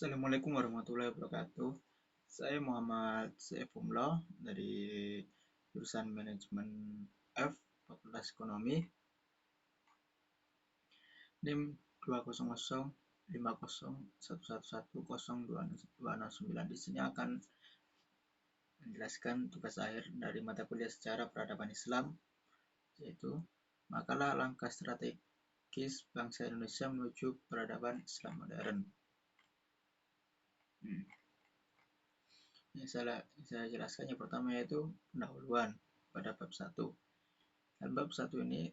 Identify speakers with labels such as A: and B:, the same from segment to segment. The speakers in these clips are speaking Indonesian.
A: Assalamualaikum warahmatullahi wabarakatuh. Saya Muhammad Saifullah dari jurusan Manajemen F, Fakultas Ekonomi. NIM 20050111209. Di sini akan menjelaskan tugas akhir dari mata kuliah Sejarah Peradaban Islam, yaitu makalah langkah strategis bangsa Indonesia menuju peradaban Islam modern. Yang saya jelaskan yang pertama yaitu pendahuluan pada bab 1. Dan bab 1 ini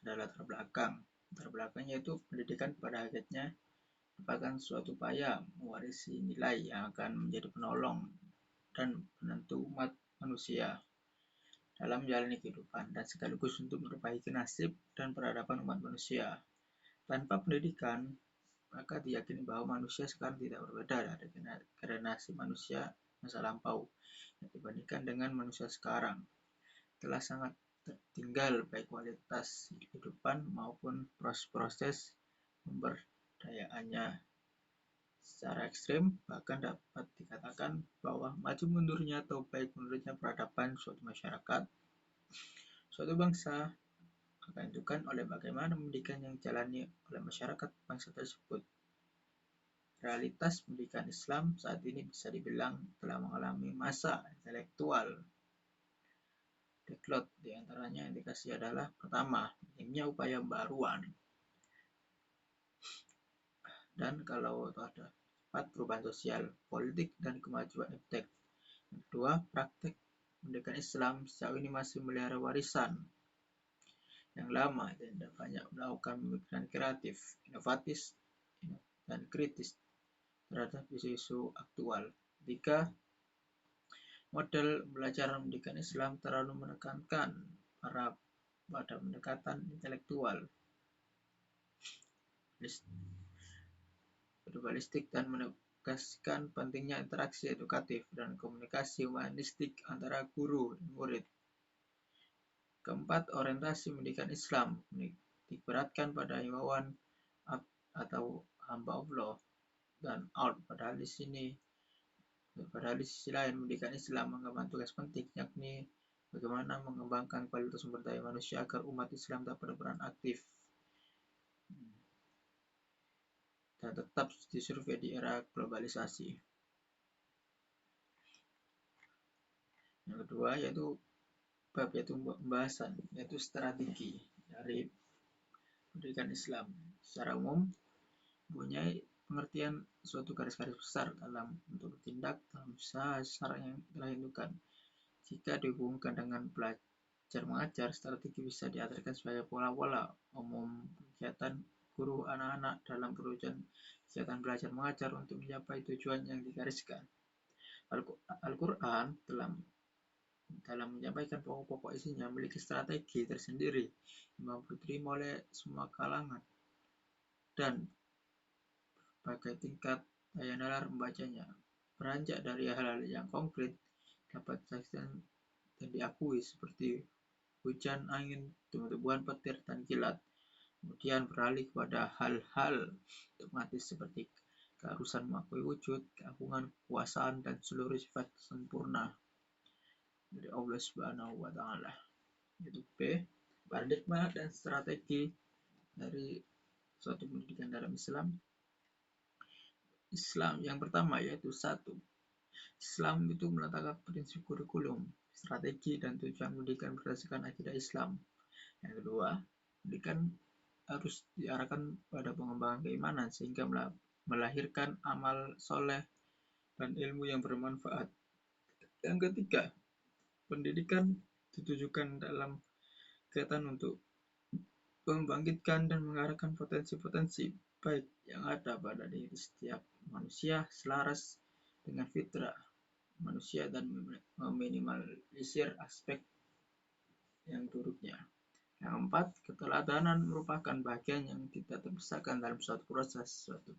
A: adalah latar belakang. Latar belakangnya itu pendidikan pada hakikatnya merupakan suatu upaya mewarisi nilai yang akan menjadi penolong dan penentu umat manusia dalam menjalani kehidupan dan sekaligus untuk memperbaiki nasib dan peradaban umat manusia. Tanpa pendidikan, maka diyakini bahwa manusia sekarang tidak berbeda dari generasi manusia masa lampau dibandingkan dengan manusia sekarang. Telah sangat tertinggal baik kualitas kehidupan maupun proses pemberdayaannya. Secara ekstrim, bahkan dapat dikatakan bahwa maju mundurnya atau baik menurutnya peradaban suatu masyarakat, suatu bangsa akan ditentukan oleh bagaimana pendidikan yang dijalani oleh masyarakat bangsa tersebut. Realitas pendidikan Islam saat ini bisa dibilang telah mengalami masa intelektual deklot. Di antaranya indikasi adalah pertama, minimnya upaya pembaruan. Dan kalau itu ada perubahan sosial, politik, dan kemajuan iptek. Yang kedua, praktek pendidikan Islam sejauh ini masih melihara warisan yang lama dan tidak banyak melakukan pemikiran kreatif, inovatif, dan kritis terhadap isu-isu aktual. Tiga, model pembelajaran pendidikan Islam terlalu menekankan pada pendekatan intelektual, verbalistik, dan menegaskan pentingnya interaksi edukatif dan komunikasi humanistik antara guru dan murid. Keempat, orientasi pendidikan Islam diberatkan pada himbauan atau hamba Allah dan out. Padahal di sisi lain pendidikan Islam mengembangkan tugas penting, yakni bagaimana mengembangkan kualitas sumber daya manusia agar umat Islam dapat berperan aktif dan tetap disurvei di era globalisasi. Yang kedua yaitu pembahasan, yaitu strategi dari pendidikan Islam. Secara umum mempunyai pengertian suatu garis-garis besar dalam untuk bertindak dalam usaha secara yang telah ditentukan. Jika dihubungkan dengan belajar mengajar, strategi bisa diartikan sebagai pola-pola umum kegiatan guru anak-anak dalam perwujudan kegiatan belajar mengajar untuk mencapai tujuan yang digariskan. Al-Quran dalam menyampaikan pokok-pokok isinya memiliki strategi tersendiri yang mampu diterima oleh semua kalangan dan berbagai tingkat daya nalar membacanya. Beranjak dari hal-hal yang konkret dapat disaksikan dan diakui seperti hujan, angin, tumbuh-tumbuhan, petir, dan kilat. Kemudian beralih kepada hal-hal otomatis seperti keharusan mengakui wujud, keagungan, kekuasaan, dan seluruh sifat sempurna dari Allah Subhanahu wa Ta'ala. Itu B, paradigma dan strategi dari suatu pendidikan dalam Islam. Yang pertama yaitu satu, Islam itu meletakkan prinsip kurikulum, strategi, dan tujuan pendidikan berdasarkan akidah Islam. Yang kedua, pendidikan harus diarahkan pada pengembangan keimanan sehingga melahirkan amal soleh dan ilmu yang bermanfaat. Yang ketiga, pendidikan ditujukan dalam kegiatan untuk membangkitkan dan mengarahkan potensi-potensi baik yang ada pada diri setiap manusia selaras dengan fitrah manusia dan meminimalisir aspek yang buruknya. Yang keempat, keteladanan merupakan bagian yang tidak terpisahkan dalam suatu proses. Suatu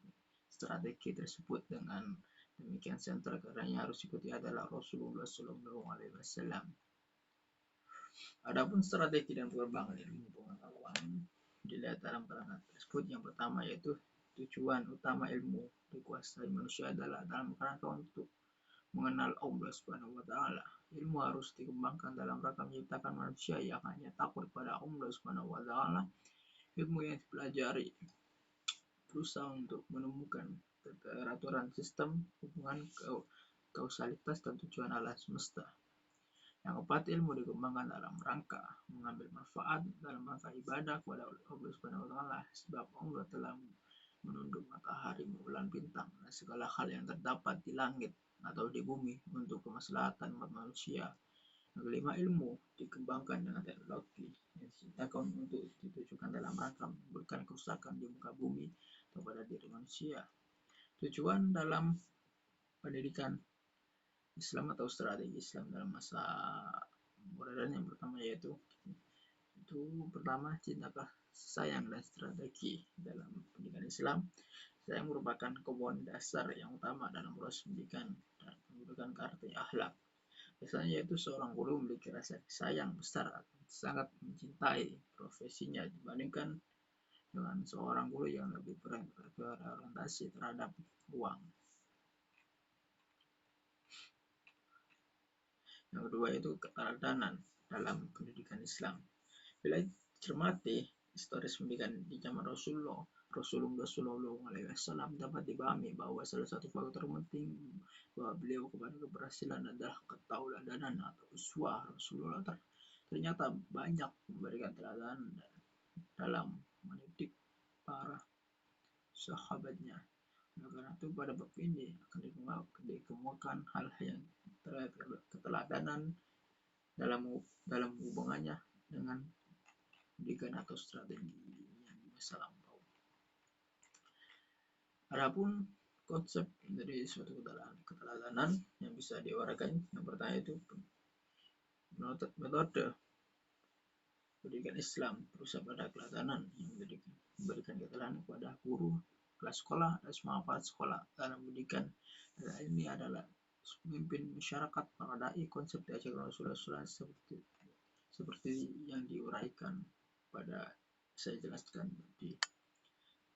A: strategi tersebut dengan demikian sentral karena yang harus diikuti adalah Rasulullah SAW. Adapun strategi dan pengembangan ilmu pengetahuan dilihat dalam perangkat tersebut. Yang pertama yaitu tujuan utama ilmu dikuasai manusia adalah dalam rangka untuk mengenal Allah Subhanahu wa taala. Ilmu harus dikembangkan dalam rangka menciptakan manusia yang hanya takut pada Allah Subhanahu wa taala. Ilmu yang dipelajari berusaha untuk menemukan keteraturan sistem, hubungan kausalitas dan tujuan alam semesta. Yang keempat, ilmu dikembangkan dalam rangka mengambil manfaat dalam rangka ibadah kepada Allah Subhanahu wa taala, sebab Allah telah menunduk matahari, bulan, bintang, dan segala hal yang terdapat di langit atau di bumi untuk kemaslahatan umat manusia. Yang kelima, ilmu dikembangkan dengan teknologi yang diciptakan untuk ditujukan dalam rangka memberikan kerusakan di muka bumi kepada diri manusia. Tujuan dalam pendidikan Islam atau strategi Islam dalam masa modern yang pertama yaitu pertama, cinta sayang dan strategi dalam pendidikan Islam. Sayang merupakan komponen dasar yang utama dalam proses pendidikan dan pendidikan karakter akhlak. Biasanya yaitu seorang guru memiliki rasa sayang besar atau sangat mencintai profesinya dibandingkan dengan seorang guru yang lebih berorientasi terhadap uang. Yang kedua itu keteladanan dalam pendidikan Islam. Bila cermati historis pendidikan di zaman Rasulullah Shallallahu Alaihi Wasallam dapat dipahami bahwa salah satu faktor penting bahwa beliau kepada keberhasilan adalah keteladanan atau uswah. Rasulullah ternyata banyak memberikan teladan dalam mendidik para sahabatnya. Karena itu pada bab ini akan dikemukakan hal-hal yang terkait keteladanan dalam hubungannya dengan pendidikan atau strategi yang di masa lampau. Adapun konsep dari suatu keteladanan yang bisa diuraikan, yang pertama itu metode pendidikan Islam berusaha pada keteladanan yang memberikan keteladanan kepada guru, kelas sekolah, dan semua aparat sekolah dalam pendidikan. Dan ini adalah pemimpin masyarakat mengadai konsep diajarkan Rasulullah seperti yang diuraikan pada saya jelaskan tadi.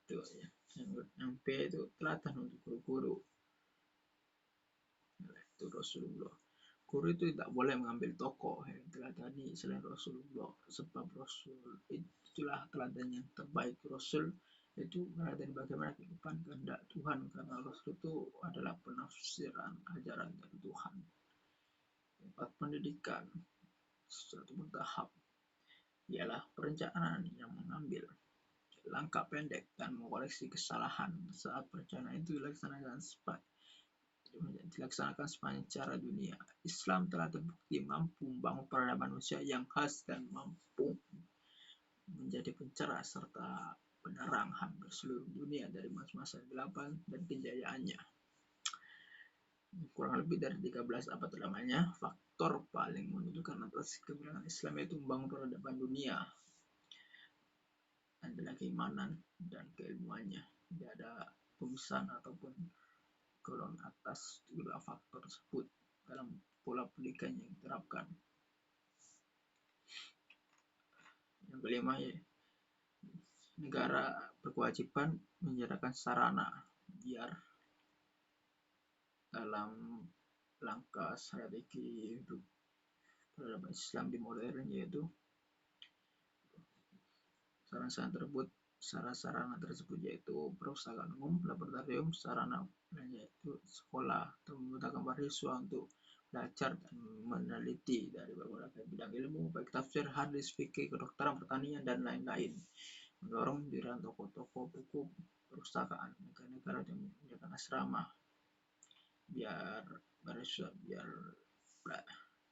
A: Itu ya. Yang B itu teladan untuk guru-guru. Itu Rasulullah. Guru itu tidak boleh mengambil tokoh yang teladani selain Rasulullah, sebab Rasul itulah teladan yang terbaik. Rasul itu meneladani bagaimana kehidupan kehendak Tuhan, karena Rasul itu adalah penafsiran ajaran dari Tuhan. Empat, pendidikan suatu tahap ialah perencanaan yang mengambil langkah pendek dan mengoreksi kesalahan saat perencanaan itu dilaksanakan sepanjang dunia. Islam telah terbukti mampu membangun peradaban manusia yang khas dan mampu menjadi pencerah serta penerang hampir seluruh dunia dari masa-masa kegelapan dan kejayaannya. Kurang lebih dari 13 abad lamanya, faktor paling menentukan atas kemenangan Islam yaitu membangun peradaban dunia adalah keimanan dan keilmuannya. Tidak ada pemisahan ataupun golongan atas kedua faktor tersebut dalam pola pendidikan yang diterapkan. Yang kelima, negara berkewajiban menyediakan sarana biar dalam langkah strategi hidup peradaban Islam di modern, yaitu sarana tersebut yaitu perpustakaan umum, laboratorium, sarana yaitu sekolah, atau memudahkan mahasiswa untuk belajar dan meneliti dari berbagai bidang ilmu, baik tafsir, hadis, fikih, kedokteran, pertanian, dan lain-lain. Mendorong pendirian toko-toko buku perpustakaan, negara-negara yang menyediakan asrama biar mahasiswa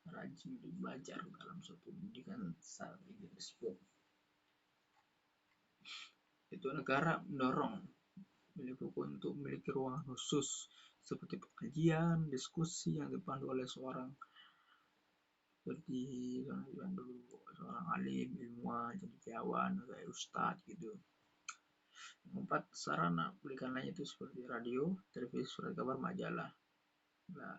A: rajin belajar dalam suatu pendidikan strategi tersebut. Itu negara mendorong milik buku untuk memiliki ruangan khusus seperti pengajian, diskusi yang dipandu oleh seorang alim, ilmuwan, cendekiawan, kayak ustadz gitu. Empat, sarana pendidikan lainnya itu seperti radio, televisi, surat kabar, majalah. Nah,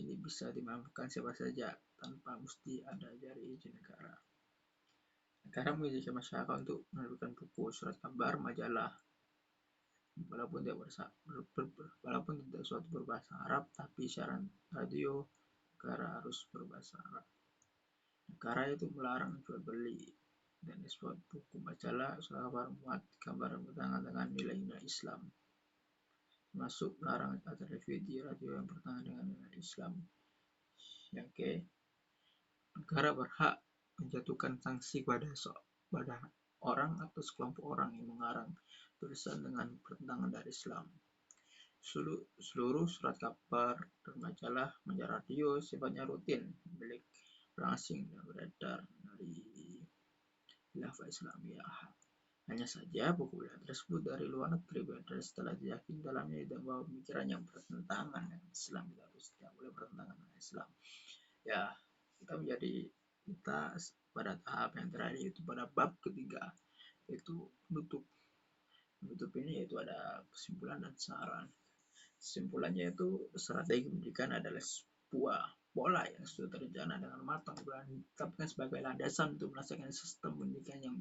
A: ini bisa dimanfaatkan siapa saja tanpa mesti ada dari izin negara. Negara mengizinkan masyarakat untuk menerbitkan buku, surat kabar, majalah walaupun tidak suatu berbahasa Arab, tapi siaran radio negara harus berbahasa Arab. Negara itu melarang jual beli dan ekspor buku, majalah, surat kabar muat gambar bertentangan dengan nilai-nilai Islam, termasuk melarang acara televisi radio yang bertentangan dengan nilai Islam. Yang ke negara berhak menjatuhkan sanksi pada orang atau sekelompok orang yang mengarang tulisan dengan bertentangan dari Islam. Seluruh surat kabar dan majalah radio sifatnya rutin milik orang asing dan beredar dari khilafah Islamiyah. Hanya saja buku tersebut dari luar negeri beredar setelah diyakini dalamnya tidak membawa pemikiran yang bertentangan dengan Islam. Tidak boleh bertentangan dengan Islam. Ya, kita pada tahap yang terakhir, yaitu pada bab ketiga, yaitu penutup. Penutup ini yaitu ada kesimpulan dan saran. Kesimpulannya itu strategi pendidikan adalah sebuah pola yang sudah terencana dengan matang dan ditetapkan sebagai landasan untuk melaksanakan sistem pendidikan yang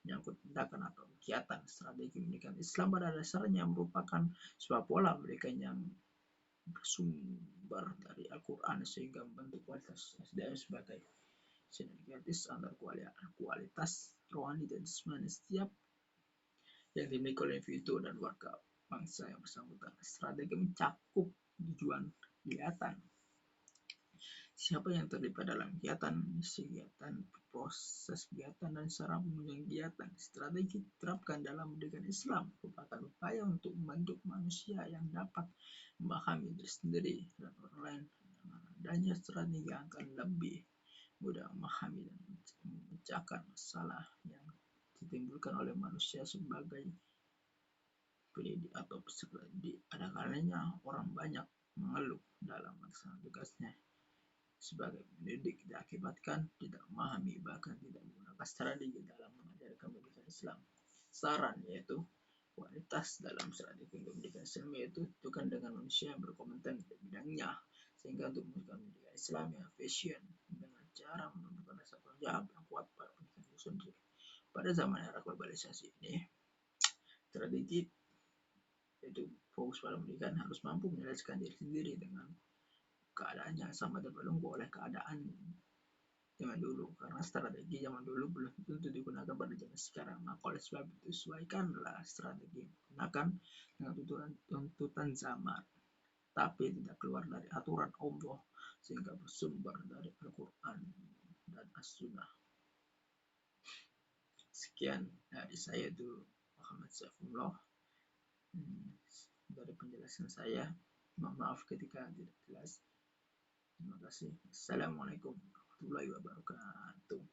A: menyangkut tindakan atau kegiatan. Strategi pendidikan Islam pada dasarnya merupakan sebuah pola pendidikan yang bersumber dari Al-Quran sehingga membentuk kualitas SDM sebagai sinergitis antar kualitas rohani dan jasmani setiap yang dimiliki oleh individu dan warga bangsa yang bersangkutan. Strategi mencakup tujuan kegiatan, siapa yang terlibat dalam kegiatan, misi kegiatan, proses kegiatan, dan cara menunjang kegiatan. Strategi diterapkan dalam pendidikan Islam merupakan upaya untuk membentuk manusia yang dapat memahami diri sendiri dan orang lain. Dengan adanya strategi akan lebih mudah memahami dan memecahkan masalah yang ditimbulkan oleh manusia sebagai pendidik atau peserta didik. Ada kalanya orang banyak mengeluh dalam melaksanakan tugasnya sebagai pendidik diakibatkan tidak memahami bahkan tidak menggunakan strategi dalam mengajarkan pendidikan Islam. Saran yaitu kualitas dalam strategi pendidikan Islam yaitu tentukan dengan manusia yang berkompeten di bidangnya, sehingga untuk mewujudkan pendidikan Islam yang efisien dengan cara menunjukkan rasa tanggung jawab yang kuat pada pendidikan itu sendiri. Pada zaman era globalisasi ini, strategi yaitu fokus pada pendidikan harus mampu menjelaskan diri sendiri dengan keadaan yang sama dan belenggu oleh keadaan zaman dulu, karena strategi zaman dulu belum tentu digunakan pada zaman sekarang. Maka oleh sebab itu sesuaikanlah strategi yang digunakan dengan tuntutan zaman, tapi tidak keluar dari aturan Allah sehingga bersumber dari Al-Quran dan As-Sunnah. Sekian dari saya itu Muhammad Saifullah. Dari penjelasan saya, mohon maaf ketika tidak jelas. Terima kasih. Assalamualaikum warahmatullahi wabarakatuh.